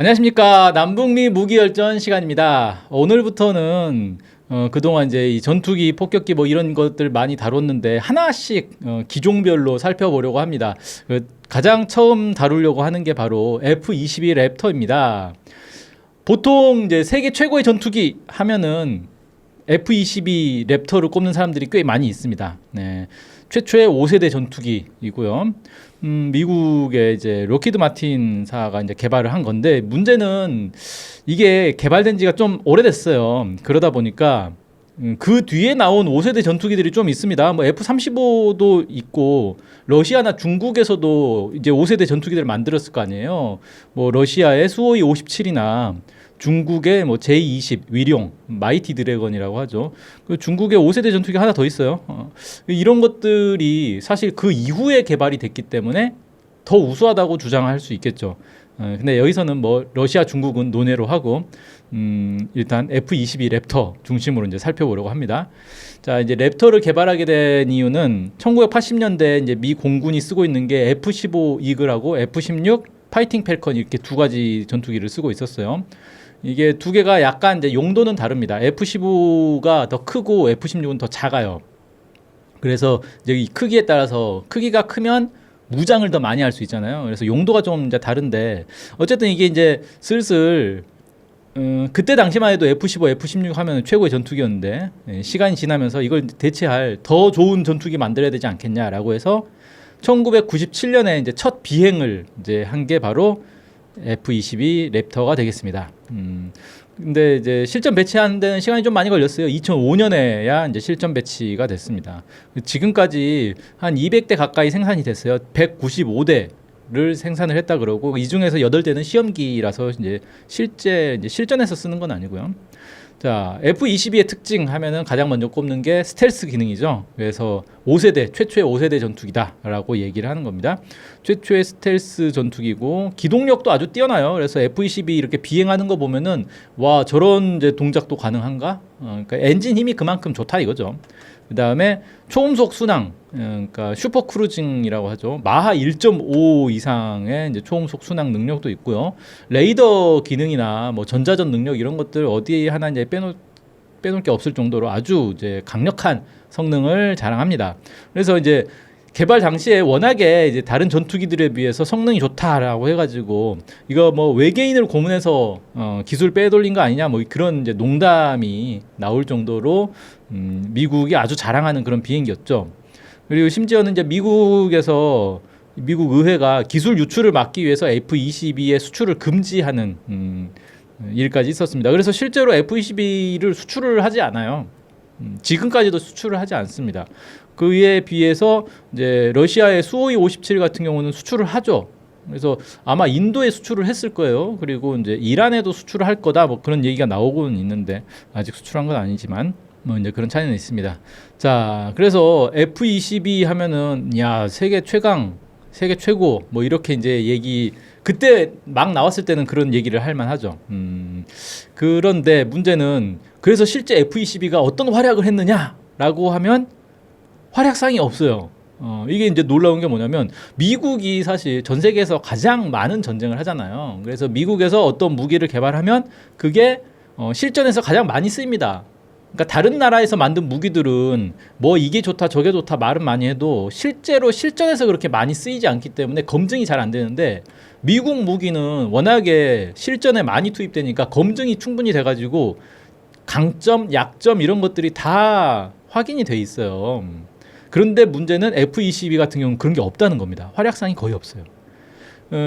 안녕하십니까. 남북미 무기열전 시간입니다. 오늘부터는 그동안 이제 이 전투기, 폭격기 뭐 이런 것들 많이 다뤘는데 하나씩 기종별로 살펴보려고 합니다. 가장 처음 다루려고 하는 게 바로 F-22 랩터입니다. 보통 이제 세계 최고의 전투기 하면은 F-22 랩터를 꼽는 사람들이 꽤 많이 있습니다. 네. 최초의 5세대 전투기이고요. 미국의 이제 록히드 마틴사가 이제 개발을 한 건데, 문제는 이게 개발된 지가 좀 오래됐어요. 그러다 보니까 그 뒤에 나온 5세대 전투기들이 좀 있습니다. 뭐 F-35도 있고, 러시아나 중국에서도 이제 5세대 전투기들을 만들었을 거 아니에요. 뭐 러시아의 수호이 57이나 중국의 뭐 J-20 위룡, 마이티 드래건이라고 하죠. 그 중국의 5세대 전투기 하나 더 있어요. 이런 것들이 사실 그 이후에 개발이 됐기 때문에 더 우수하다고 주장할 수 있겠죠. 근데 여기서는 뭐 러시아, 중국은 논외로 하고, 일단 F-22 랩터 중심으로 이제 살펴보려고 합니다. 자, 이제 랩터를 개발하게 된 이유는 1980년대 이제 미 공군이 쓰고 있는 게 F-15 이글하고 F-16 파이팅 펠컨 이렇게 두 가지 전투기를 쓰고 있었어요. 이게 두 개가 약간 이제 용도는 다릅니다. F-15가 더 크고 F-16은 더 작아요. 그래서 이제 이 크기에 따라서 크기가 크면 무장을 더 많이 할 수 있잖아요. 그래서 용도가 좀 이제 다른데, 어쨌든 이게 이제 슬슬 그때 당시만 해도 F-15, F-16 하면 최고의 전투기였는데, 시간이 지나면서 이걸 대체할 더 좋은 전투기 만들어야 되지 않겠냐라고 해서 1997년에 이제 첫 비행을 이제 한 게 바로 F-22 랩터가 되겠습니다. 근데 이제 실전 배치하는 데는 시간이 좀 많이 걸렸어요. 2005년에야 이제 실전 배치가 됐습니다. 지금까지 한 200대 가까이 생산이 됐어요. 195대를 생산을 했다 그러고, 이 중에서 8대는 시험기라서 이제 실제 이제 실전에서 쓰는 건 아니고요. 자, F-22의 특징 하면은 가장 먼저 꼽는 게 스텔스 기능이죠. 그래서 5세대, 최초의 5세대 전투기다라고 얘기를 하는 겁니다. 최초의 스텔스 전투기고, 기동력도 아주 뛰어나요. 그래서 F-22 이렇게 비행하는 거 보면은, 와, 저런 이제 동작도 가능한가? 그러니까 엔진 힘이 그만큼 좋다 이거죠. 그 다음에 초음속 순항, 그러니까 슈퍼 크루징이라고 하죠. 마하 1.5 이상의 이제 초음속 순항 능력도 있고요. 레이더 기능이나 뭐 전자전 능력 이런 것들 어디 하나 이제 빼놓을 게 없을 정도로 아주 이제 강력한 성능을 자랑합니다. 그래서 이제 개발 당시에 워낙에 이제 다른 전투기들에 비해서 성능이 좋다라고 해가지고, 이거 뭐 외계인을 고문해서 기술 빼돌린 거 아니냐 뭐 그런 이제 농담이 나올 정도로 미국이 아주 자랑하는 그런 비행기였죠. 그리고 심지어는 이제 미국 의회가 기술 유출을 막기 위해서 F-22의 수출을 금지하는 일까지 있었습니다. 그래서 실제로 F-22를 수출을 하지 않아요. 지금까지도 수출을 하지 않습니다. 그에 비해서 이제 러시아의 수호이 57 같은 경우는 수출을 하죠. 그래서 아마 인도에 수출을 했을 거예요. 그리고 이제 이란에도 수출을 할 거다 뭐 그런 얘기가 나오고는 있는데, 아직 수출한 건 아니지만 뭐 이제 그런 차이는 있습니다. 자, 그래서 F-22 하면은 야, 세계 최강, 세계 최고 뭐 이렇게 이제 얘기, 그때 막 나왔을 때는 그런 얘기를 할 만하죠. 그런데 문제는, 그래서 실제 F-22가 어떤 활약을 했느냐라고 하면 활약상이 없어요. 이게 이제 놀라운 게 뭐냐면, 미국이 사실 전 세계에서 가장 많은 전쟁을 하잖아요. 그래서 미국에서 어떤 무기를 개발하면 그게 실전에서 가장 많이 쓰입니다. 그러니까 다른 나라에서 만든 무기들은 뭐 이게 좋다 저게 좋다 말은 많이 해도 실제로 실전에서 그렇게 많이 쓰이지 않기 때문에 검증이 잘 안 되는데, 미국 무기는 워낙에 실전에 많이 투입되니까 검증이 충분히 돼가지고 강점, 약점 이런 것들이 다 확인이 돼 있어요. 그런데 문제는 F-22 같은 경우는 그런 게 없다는 겁니다. 활약상이 거의 없어요.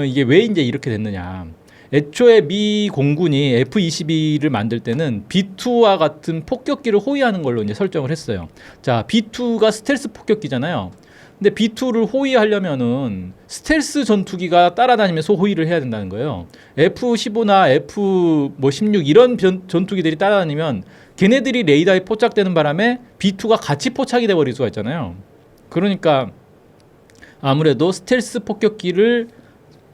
이게 왜 이제 이렇게 됐느냐. 애초에 미 공군이 F-22를 만들 때는 B-2와 같은 폭격기를 호위하는 걸로 이제 설정을 했어요. 자, B-2가 스텔스 폭격기잖아요. 근데 B-2를 호위하려면은 스텔스 전투기가 따라다니면서 호위를 해야 된다는 거예요. F-15나 F-16 이런 전투기들이 따라다니면 걔네들이 레이더에 포착되는 바람에 B-2가 같이 포착이 돼버릴 수가 있잖아요. 그러니까 아무래도 스텔스 폭격기를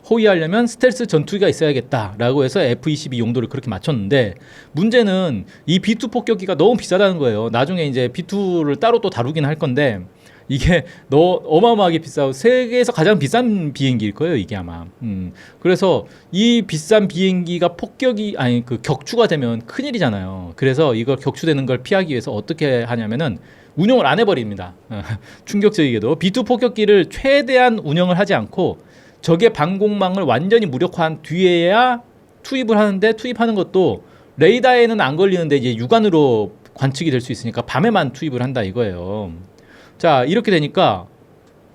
호위하려면 스텔스 전투기가 있어야겠다라고 해서 F-22 용도를 그렇게 맞췄는데, 문제는 이 B-2 폭격기가 너무 비싸다는 거예요. 나중에 이제 B-2를 따로 또 다루긴 할 건데, 이게 어마어마하게 비싸고 세계에서 가장 비싼 비행기일 거예요, 이게 아마. 그래서 이 비싼 비행기가 그 격추가 되면 큰일이잖아요. 그래서 이걸 격추되는 걸 피하기 위해서 어떻게 하냐면은 운용을 안 해버립니다. 충격적이게도 B2 폭격기를 최대한 운영을 하지 않고 적의 방공망을 완전히 무력화한 뒤에야 투입을 하는데, 투입하는 것도 레이더에는 안 걸리는데 이제 육안으로 관측이 될 수 있으니까 밤에만 투입을 한다 이거예요. 자, 이렇게 되니까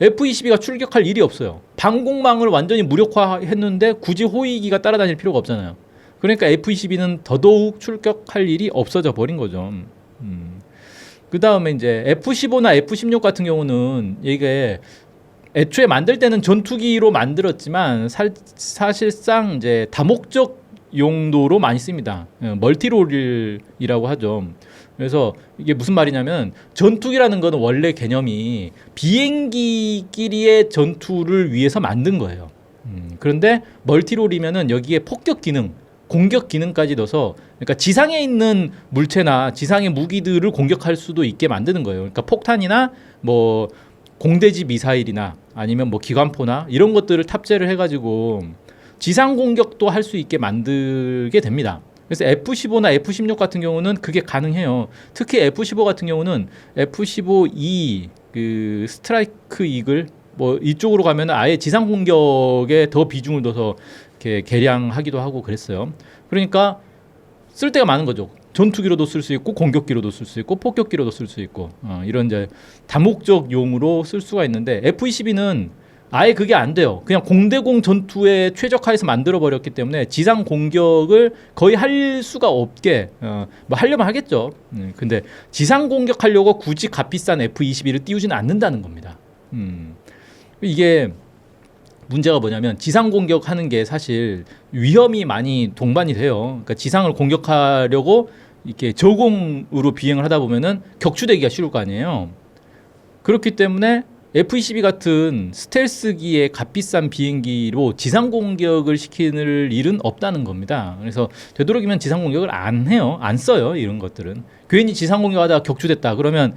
F-22가 출격할 일이 없어요. 방공망을 완전히 무력화했는데 굳이 호위기가 따라다닐 필요가 없잖아요. 그러니까 F-22는 더더욱 출격할 일이 없어져 버린 거죠. 그 다음에 이제 F-15나 F-16 같은 경우는 이게 애초에 만들 때는 전투기로 만들었지만 사실상 이제 다목적 용도로 많이 씁니다. 멀티롤이라고 하죠. 그래서 이게 무슨 말이냐면 전투기라는 거는 원래 개념이 비행기끼리의 전투를 위해서 만든 거예요. 그런데 멀티롤이면은 여기에 폭격 기능, 공격 기능까지 넣어서, 그러니까 지상에 있는 물체나 지상의 무기들을 공격할 수도 있게 만드는 거예요. 그러니까 폭탄이나 뭐 공대지 미사일이나 아니면 뭐 기관포나 이런 것들을 탑재를 해가지고 지상 공격도 할 수 있게 만들게 됩니다. 그래서 F-15나 F-16 같은 경우는 그게 가능해요. 특히 F-15 같은 경우는 F-15E 그 스트라이크 이글 뭐 이쪽으로 가면 아예 지상 공격에 더 비중을 둬서 이렇게 개량하기도 하고 그랬어요. 그러니까 쓸 데가 많은 거죠. 전투기로도 쓸 수 있고 공격기로도 쓸 수 있고 폭격기로도 쓸 수 있고 이런 이제 다목적 용으로 쓸 수가 있는데 F-22는 아예 그게 안 돼요. 그냥 공대공 전투에 최적화해서 만들어 버렸기 때문에 지상 공격을 거의 할 수가 없게 뭐 하려면 하겠죠. 근데 지상 공격하려고 굳이 값비싼 F-22를 띄우지는 않는다는 겁니다. 이게 문제가 뭐냐면 지상 공격하는 게 사실 위험이 많이 동반이 돼요. 그러니까 지상을 공격하려고 이렇게 저공으로 비행을 하다 보면은 격추되기가 쉬울 거 아니에요. 그렇기 때문에 F-22 같은 스텔스기의 값비싼 비행기로 지상 공격을 시키는 일은 없다는 겁니다. 그래서 되도록이면 지상 공격을 안 해요. 안 써요. 이런 것들은. 괜히 지상 공격하다가 격추됐다 그러면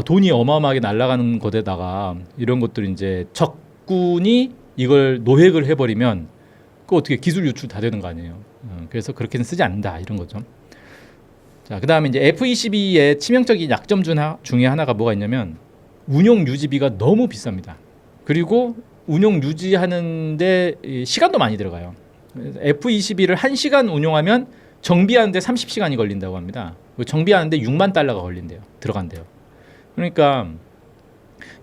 돈이 어마어마하게 날아가는 것에다가 이런 것들 이제 적군이 이걸 노획을 해버리면 그 어떻게 기술 유출 다 되는 거 아니에요. 그래서 그렇게는 쓰지 않는다 이런 거죠. 자, 그다음에 이제 F-22의 치명적인 약점 중에 하나가 뭐가 있냐면 운용 유지비가 너무 비쌉니다. 그리고 운용 유지하는데 시간도 많이 들어가요. F-22를 1시간 운용하면 정비하는데 30시간이 걸린다고 합니다. 정비하는데 6만 달러가 걸린대요. 들어간대요. 그러니까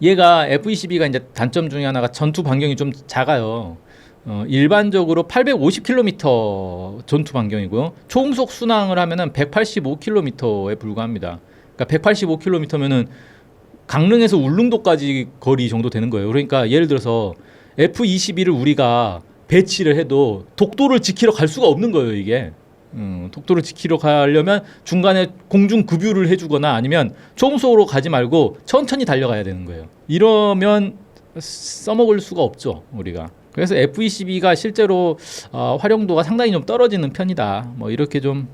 얘가 F-22가 이제 단점 중에 하나가 전투 반경이 좀 작아요. 일반적으로 850km 전투 반경이고요. 초음속 순항을 하면은 185km에 불과합니다. 그러니까 185km면은 강릉에서 울릉도까지 거리 정도 되는 거예요. 그러니까 예를 들어서 F-22를 우리가 배치를 해도 독도를 지키러 갈 수가 없는 거예요, 이게. 독도를 지키러 가려면 중간에 공중 급유를 해주거나 아니면 초음속으로 가지 말고 천천히 달려가야 되는 거예요. 이러면 써먹을 수가 없죠, 우리가. 그래서 F-22가 실제로 활용도가 상당히 좀 떨어지는 편이다. 뭐 이렇게 좀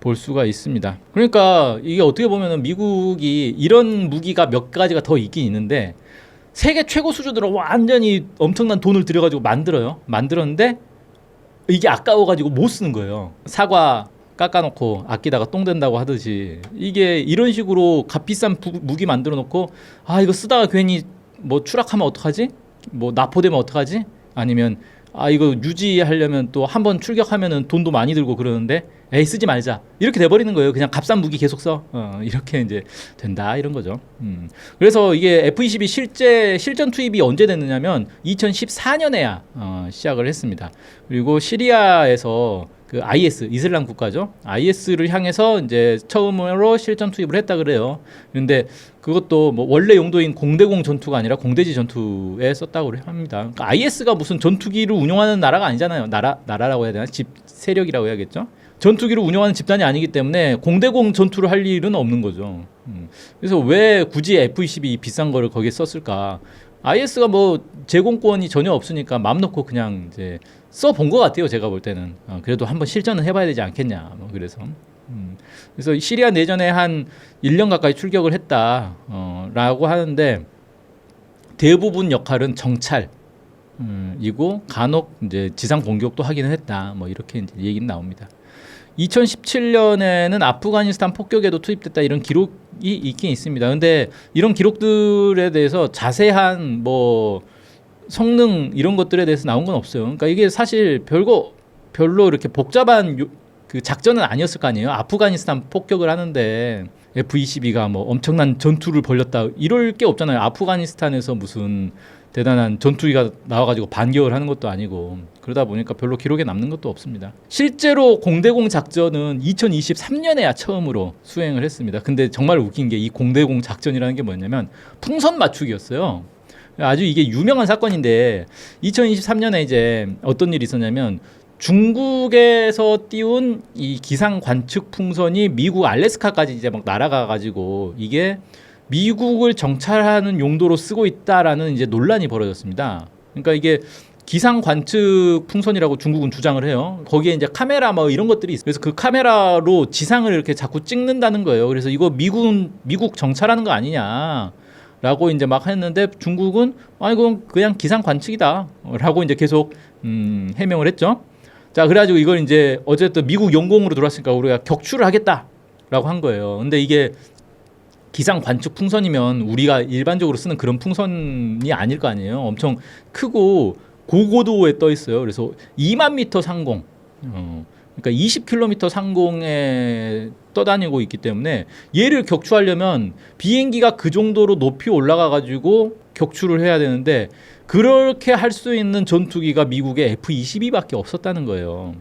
볼 수가 있습니다. 그러니까 이게 어떻게 보면은 미국이 이런 무기가 몇 가지가 더 있긴 있는데 세계 최고 수준으로 완전히 엄청난 돈을 들여가지고 만들었는데 이게 아까워가지고 못 쓰는 거예요. 사과 깎아놓고 아끼다가 똥 된다고 하듯이 이게 이런 식으로 값비싼 무기 만들어 놓고 이거 쓰다가 괜히 뭐 추락하면 어떡하지? 뭐 납포되면 어떡하지? 아니면 이거 유지하려면 또 한 번 출격하면은 돈도 많이 들고 그러는데 에이 쓰지 말자 이렇게 돼버리는 거예요. 그냥 값싼 무기 계속 써 이렇게 이제 된다 이런 거죠. 그래서 이게 F-22 실제 실전 투입이 언제 됐느냐면 2014년에야 시작을 했습니다. 그리고 시리아에서 그 IS 이슬람 국가죠. IS를 향해서 이제 처음으로 실전 투입을 했다 그래요. 그런데 그것도 뭐 원래 용도인 공대공 전투가 아니라 공대지 전투에 썼다고 합니다. 그러니까 IS가 무슨 전투기를 운용하는 나라가 아니잖아요. 나라라고 해야 되나? 세력이라고 해야겠죠. 전투기를 운영하는 집단이 아니기 때문에 공대공 전투를 할 일은 없는 거죠. 그래서 왜 굳이 F-22 비싼 거를 거기에 썼을까? IS가 뭐 제공권이 전혀 없으니까 맘 놓고 그냥 이제 써본 것 같아요. 제가 볼 때는. 그래도 한번 실전은 해봐야 되지 않겠냐. 뭐 그래서. 그래서 시리아 내전에 한 1년 가까이 출격을 했다 라고 하는데 대부분 역할은 정찰 이고 간혹 이제 지상 공격도 하기는 했다. 뭐 이렇게 이제 얘기는 나옵니다. 2017년에는 아프가니스탄 폭격에도 투입됐다 이런 기록이 있긴 있습니다. 근데 이런 기록들에 대해서 자세한 뭐 성능 이런 것들에 대해서 나온 건 없어요. 그러니까 이게 사실 별로 이렇게 복잡한 그 작전은 아니었을 거 아니에요. 아프가니스탄 폭격을 하는데 F-22가 뭐 엄청난 전투를 벌였다 이럴 게 없잖아요. 아프가니스탄에서 무슨 대단한 전투기가 나와가지고 반격을 하는 것도 아니고 그러다 보니까 별로 기록에 남는 것도 없습니다. 실제로 공대공 작전은 2023년에야 처음으로 수행을 했습니다. 근데 정말 웃긴 게 이 공대공 작전이라는 게 뭐냐면 풍선 맞추기였어요. 아주 이게 유명한 사건인데 2023년에 이제 어떤 일이 있었냐면 중국에서 띄운 이 기상 관측 풍선이 미국 알래스카까지 이제 막 날아가가지고 이게 미국을 정찰하는 용도로 쓰고 있다라는 이제 논란이 벌어졌습니다. 그러니까 이게 기상 관측 풍선이라고 중국은 주장을 해요. 거기에 이제 카메라 뭐 이런 것들이 있어요. 그래서 그 카메라로 지상을 이렇게 자꾸 찍는다는 거예요. 그래서 이거 미국 정찰하는 거 아니냐라고 이제 막 했는데 중국은 이건 그냥 기상 관측이다라고 이제 계속 해명을 했죠. 자, 그래가지고 이걸 이제 어쨌든 미국 영공으로 들어왔으니까 우리가 격추를 하겠다라고 한 거예요. 근데 이게 기상 관측 풍선이면 우리가 일반적으로 쓰는 그런 풍선이 아닐 거 아니에요. 엄청 크고 고고도에 떠 있어요. 그래서 2만 미터 상공, 그러니까 20km 상공에 떠다니고 있기 때문에 얘를 격추하려면 비행기가 그 정도로 높이 올라가가지고 격추를 해야 되는데 그렇게 할 수 있는 전투기가 미국에 F-22밖에 없었다는 거예요.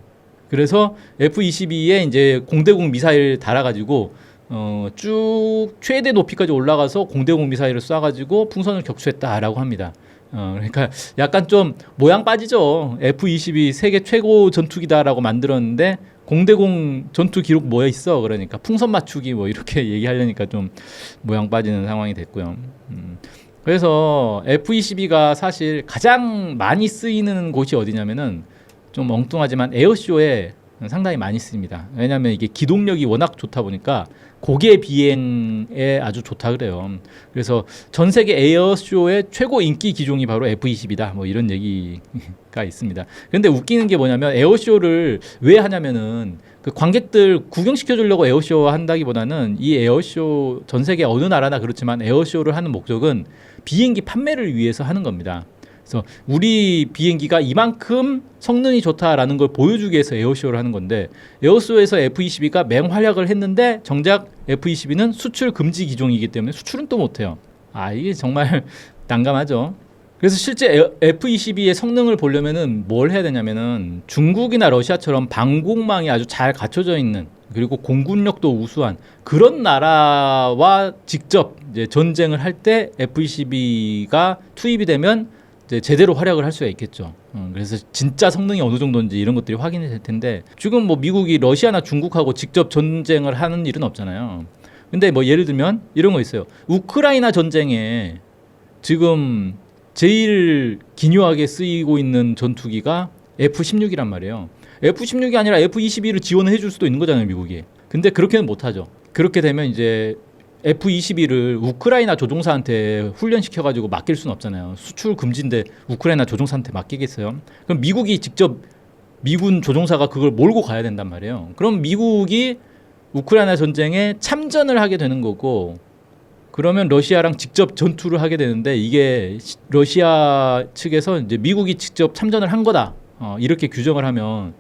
그래서 F-22에 이제 공대공 미사일 달아가지고 쭉 최대 높이까지 올라가서 공대공 미사일을 쏴가지고 풍선을 격추했다라고 합니다. 그러니까 약간 좀 모양 빠지죠. F-22 세계 최고 전투기다라고 만들었는데 공대공 전투 기록 뭐에 있어? 그러니까 풍선 맞추기 뭐 이렇게 얘기하려니까 좀 모양 빠지는 상황이 됐고요. 그래서 F-22가 사실 가장 많이 쓰이는 곳이 어디냐면은 좀 엉뚱하지만 에어쇼에 상당히 많이 쓰입니다. 왜냐하면 이게 기동력이 워낙 좋다 보니까 고개 비행에 아주 좋다 그래요. 그래서 전 세계 에어쇼의 최고 인기 기종이 바로 F-22다. 뭐 이런 얘기가 있습니다. 그런데 웃기는 게 뭐냐면 에어쇼를 왜 하냐면은 그 관객들 구경시켜 주려고 에어쇼 한다기보다는 이 에어쇼 전 세계 어느 나라나 그렇지만 에어쇼를 하는 목적은 비행기 판매를 위해서 하는 겁니다. 그래서 우리 비행기가 이만큼 성능이 좋다라는 걸 보여주기 위해서 에어쇼를 하는 건데 에어쇼에서 F-22가 맹활약을 했는데 정작 F-22는 수출 금지 기종이기 때문에 수출은 또 못해요. 이게 정말 난감하죠. 그래서 실제 F-22의 성능을 보려면은 뭘 해야 되냐면은 중국이나 러시아처럼 방공망이 아주 잘 갖춰져 있는 그리고 공군력도 우수한 그런 나라와 직접 이제 전쟁을 할 때 F-22가 투입이 되면 이제 제대로 활약을 할 수가 있겠죠. 그래서 진짜 성능이 어느 정도인지 이런 것들이 확인이 될 텐데 지금 뭐 미국이 러시아나 중국하고 직접 전쟁을 하는 일은 없잖아요. 근데 뭐 예를 들면 이런 거 있어요. 우크라이나 전쟁에 지금 제일 기묘하게 쓰이고 있는 전투기가 F-16이란 말이에요. F-16이 아니라 F-22를 지원을 해줄 수도 있는 거잖아요, 미국이. 근데 그렇게는 못하죠. 그렇게 되면 이제 F-22를 우크라이나 조종사한테 훈련시켜가지고 맡길 수는 없잖아요. 수출 금지인데 우크라이나 조종사한테 맡기겠어요? 그럼 미국이 직접 미군 조종사가 그걸 몰고 가야 된단 말이에요. 그럼 미국이 우크라이나 전쟁에 참전을 하게 되는 거고 그러면 러시아랑 직접 전투를 하게 되는데 이게 러시아 측에서 이제 미국이 직접 참전을 한 거다. 이렇게 규정을 하면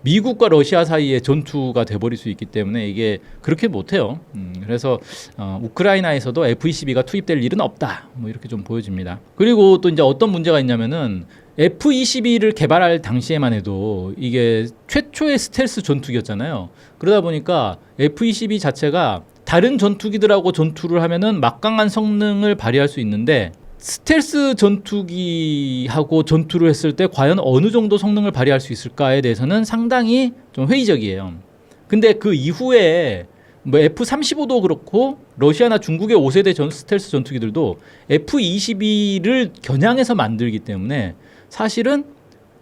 미국과 러시아 사이의 전투가 돼버릴 수 있기 때문에 이게 그렇게 못해요. 그래서 우크라이나에서도 F-22가 투입될 일은 없다. 뭐 이렇게 좀 보여집니다. 그리고 또 이제 어떤 문제가 있냐면은 F-22를 개발할 당시에만 해도 이게 최초의 스텔스 전투기였잖아요. 그러다 보니까 F-22 자체가 다른 전투기들하고 전투를 하면은 막강한 성능을 발휘할 수 있는데 스텔스 전투기하고 전투를 했을 때 과연 어느 정도 성능을 발휘할 수 있을까에 대해서는 상당히 좀 회의적이에요. 근데 그 이후에 뭐 F-35도 그렇고 러시아나 중국의 5세대 스텔스 전투기들도 F-22를 겨냥해서 만들기 때문에 사실은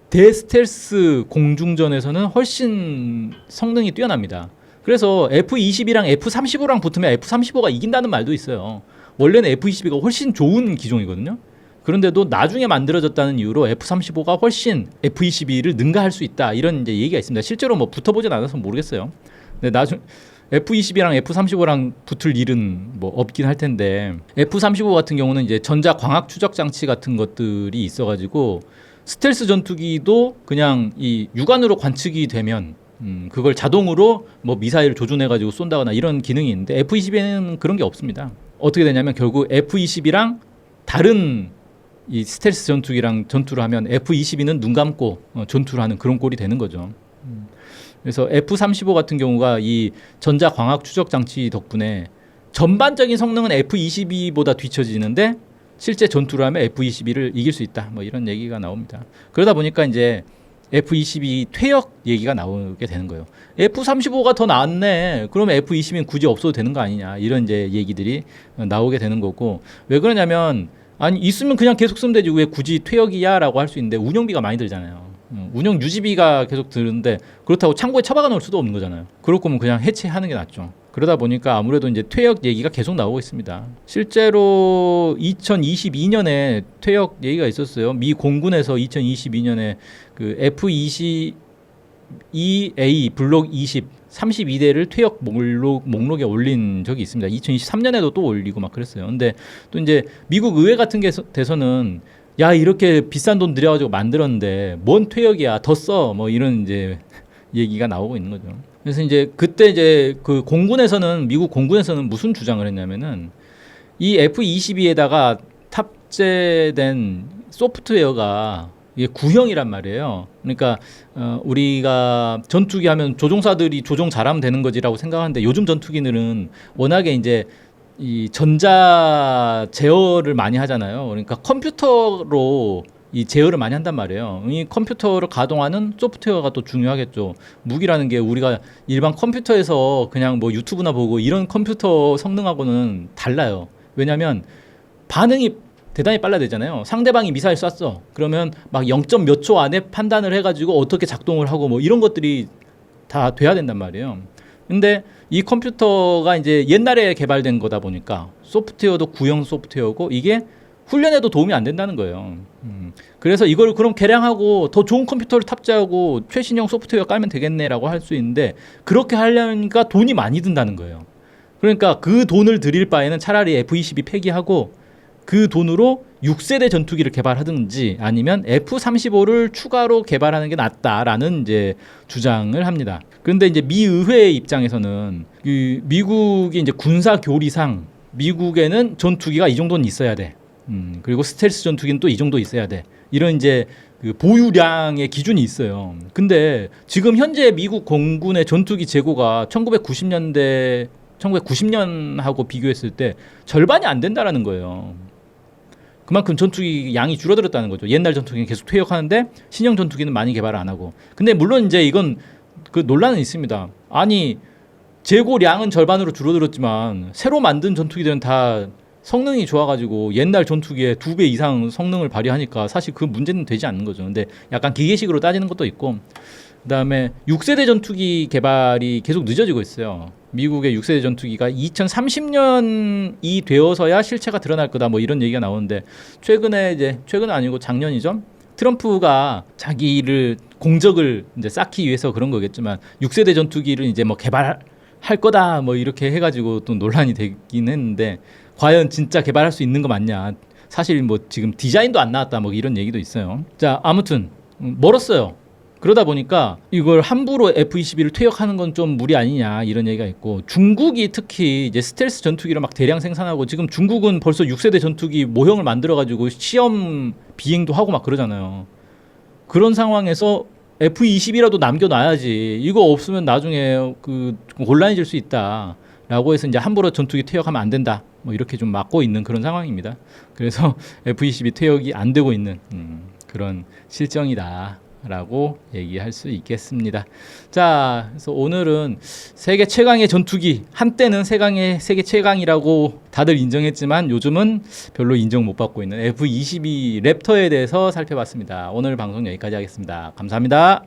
대스텔스 공중전에서는 훨씬 성능이 뛰어납니다. 그래서 F-22랑 F-35랑 붙으면 F-35가 이긴다는 말도 있어요. 원래는 F-22가 훨씬 좋은 기종이거든요. 그런데도 나중에 만들어졌다는 이유로 F-35가 훨씬 F-22를 능가할 수 있다, 이런 이제 얘기가 있습니다. 실제로 뭐 붙어보진 않아서 모르겠어요. 근데 F-22랑 F-35랑 붙을 일은 뭐 없긴 할 텐데, F-35 같은 경우는 이제 전자 광학 추적 장치 같은 것들이 있어가지고 스텔스 전투기도 그냥 이 육안으로 관측이 되면 그걸 자동으로 뭐 미사일을 조준해가지고 쏜다거나 이런 기능이 있는데, F-22는 그런 게 없습니다. 어떻게 되냐면 결국 F-22랑 다른 이 스텔스 전투기랑 전투를 하면 F-22는 눈 감고 전투를 하는 그런 꼴이 되는 거죠. 그래서 F-35 같은 경우가 이 전자 광학 추적 장치 덕분에 전반적인 성능은 F-22보다 뒤처지는데 실제 전투를 하면 F-22를 이길 수 있다, 뭐 이런 얘기가 나옵니다. 그러다 보니까 이제 F-22 퇴역 얘기가 나오게 되는 거예요. F-35가 더 나았네, 그러면 F-22는 굳이 없어도 되는 거 아니냐, 이런 이제 얘기들이 나오게 되는 거고, 왜 그러냐면 아니 있으면 그냥 계속 쓰면 되지 왜 굳이 퇴역이야 라고 할 수 있는데, 운영비가 많이 들잖아요. 운영 유지비가 계속 드는데 그렇다고 창고에 처박아 놓을 수도 없는 거잖아요. 그럴 거면 그냥 해체하는 게 낫죠. 그러다 보니까 아무래도 이제 퇴역 얘기가 계속 나오고 있습니다. 실제로 2022년에 퇴역 얘기가 있었어요. 미 공군에서 2022년에 그 F-22A 블록 20 32대를 퇴역 목록에 올린 적이 있습니다. 2023년에도 또 올리고 막 그랬어요. 근데 또 이제 미국 의회 같은 게 돼서는 야, 이렇게 비싼 돈 들여가지고 만들었는데 뭔 퇴역이야, 더 써, 뭐 이런 이제 얘기가 나오고 있는 거죠. 그래서 이제 그때 이제 그 공군에서는, 미국 공군에서는 무슨 주장을 했냐면은 이 F-22에다가 탑재된 소프트웨어가 이게 구형이란 말이에요. 그러니까 우리가 전투기 하면 조종사들이 조종 잘하면 되는 거지라고 생각하는데, 요즘 전투기들은 워낙에 이제 이 전자 제어를 많이 하잖아요. 그러니까 컴퓨터로 이 제어를 많이 한단 말이에요. 이 컴퓨터를 가동하는 소프트웨어가 또 중요하겠죠. 무기라는 게 우리가 일반 컴퓨터에서 그냥 뭐 유튜브나 보고 이런 컴퓨터 성능하고는 달라요. 왜냐하면 반응이 대단히 빨라야 되잖아요. 상대방이 미사일 쐈어, 그러면 막 0점 몇 초 안에 판단을 해가지고 어떻게 작동을 하고 뭐 이런 것들이 다 돼야 된단 말이에요. 근데 이 컴퓨터가 이제 옛날에 개발된 거다 보니까 소프트웨어도 구형 소프트웨어고 이게 훈련에도 도움이 안 된다는 거예요. 그래서 이걸 그럼 개량하고 더 좋은 컴퓨터를 탑재하고 최신형 소프트웨어 깔면 되겠네라고 할 수 있는데, 그렇게 하려니까 돈이 많이 든다는 거예요. 그러니까 그 돈을 들일 바에는 차라리 F-22 폐기하고 그 돈으로 6세대 전투기를 개발하든지 아니면 F-35를 추가로 개발하는 게 낫다라는 이제 주장을 합니다. 그런데 이제 미 의회의 입장에서는 그 미국이 이제 군사 교리상 미국에는 전투기가 이 정도는 있어야 돼. 그리고 스텔스 전투기는 또 이 정도 있어야 돼. 이런 이제 그 보유량의 기준이 있어요. 근데 지금 현재 미국 공군의 전투기 재고가 1990년하고 비교했을 때 절반이 안 된다라는 거예요. 그만큼 전투기 양이 줄어들었다는 거죠. 옛날 전투기는 계속 퇴역하는데 신형 전투기는 많이 개발을 안 하고. 근데 물론 이제 이건 그 논란은 있습니다. 아니 재고량은 절반으로 줄어들었지만 새로 만든 전투기들은 다 성능이 좋아가지고 옛날 전투기의 2배 이상 성능을 발휘하니까 사실 그 문제는 되지 않는 거죠. 근데 약간 기계식으로 따지는 것도 있고, 그다음에 6세대 전투기 개발이 계속 늦어지고 있어요. 미국의 6세대 전투기가 2030년이 되어서야 실체가 드러날 거다, 뭐 이런 얘기가 나오는데, 최근은 아니고 작년이죠. 트럼프가 자기를 공적을 이제 쌓기 위해서 그런 거겠지만 6세대 전투기를 이제 뭐 개발할 거다 뭐 이렇게 해가지고 또 논란이 되긴 했는데, 과연 진짜 개발할 수 있는 거 맞냐? 사실 뭐 지금 디자인도 안 나왔다 뭐 이런 얘기도 있어요. 자, 아무튼 멀었어요. 그러다 보니까 이걸 함부로 F-22를 퇴역하는 건 좀 무리 아니냐 이런 얘기가 있고, 중국이 특히 이제 스텔스 전투기를 막 대량 생산하고, 지금 중국은 벌써 6세대 전투기 모형을 만들어가지고 시험 비행도 하고 막 그러잖아요. 그런 상황에서 F-22라도 남겨놔야지. 이거 없으면 나중에 그 곤란해질 수 있다라고 해서 이제 함부로 전투기 퇴역하면 안 된다. 뭐 이렇게 좀 막고 있는 그런 상황입니다. 그래서 F-22 퇴역이 안 되고 있는 그런 실정이다라고 얘기할 수 있겠습니다. 자, 그래서 오늘은 세계 최강의 전투기, 한때는 세계 최강이라고 다들 인정했지만 요즘은 별로 인정 못 받고 있는 F-22 랩터에 대해서 살펴봤습니다. 오늘 방송 여기까지 하겠습니다. 감사합니다.